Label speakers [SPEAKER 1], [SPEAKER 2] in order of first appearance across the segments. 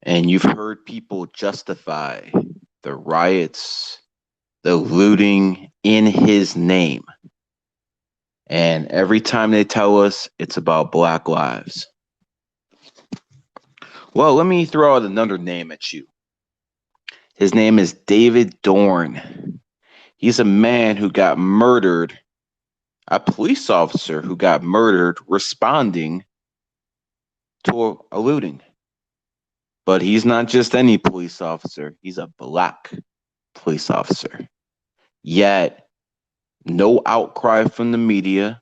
[SPEAKER 1] And you've heard people justify the riots, the looting in his name. And every time they tell us it's about Black lives. Well, let me throw out another name at you. His name is David Dorn. He's a man who got murdered, a police officer who got murdered responding to a looting. But he's not just any police officer, he's a black police officer. Yet, no outcry from the media.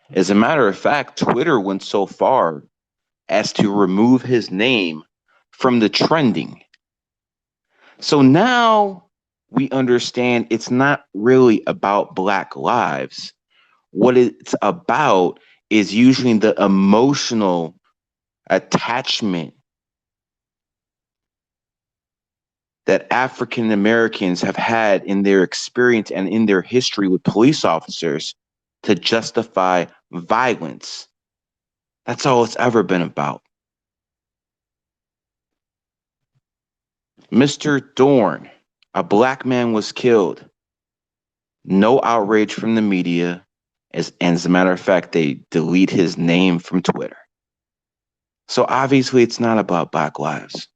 [SPEAKER 1] As a matter of fact, Twitter went so far as to remove his name from the trending. So now we understand it's not really about Black lives. What it's about is using the emotional attachment that African Americans have had in their experience and in their history with police officers to justify violence. That's all it's ever been about. Mr. Dorn, a black man was killed. No outrage from the media. And as a matter of fact, they delete his name from Twitter. So obviously it's not about Black lives.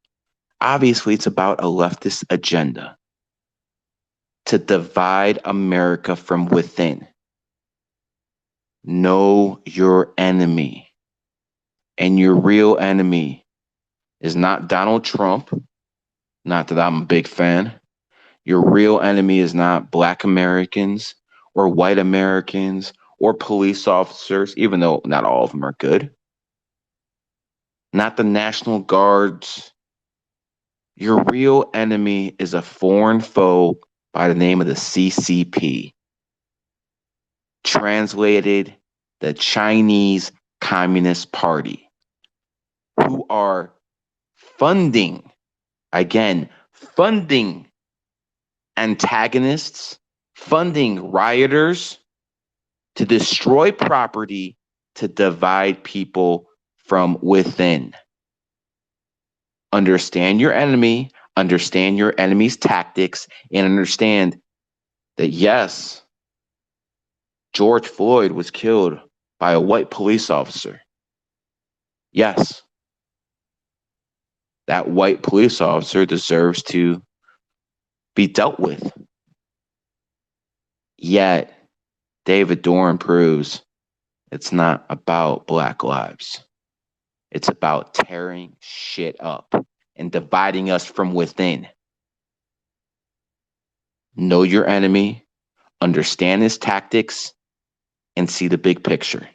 [SPEAKER 1] Obviously it's about a leftist agenda to divide America from within. Know your enemy. And your real enemy is not Donald Trump. Not that I'm a big fan. Your real enemy is not Black Americans or white Americans or police officers, even though not all of them are good. Not the National Guards. Your real enemy is a foreign foe by the name of the CCP. Translated, the Chinese Communist Party, who are funding, again, funding antagonists, funding rioters to destroy property, to divide people from within. Understand your enemy, understand your enemy's tactics, and understand that yes, George Floyd was killed by a white police officer. Yes, that white police officer deserves to be dealt with. Yet, David Dorn proves it's not about Black lives. It's about tearing shit up and dividing us from within. Know your enemy, understand his tactics, and see the big picture.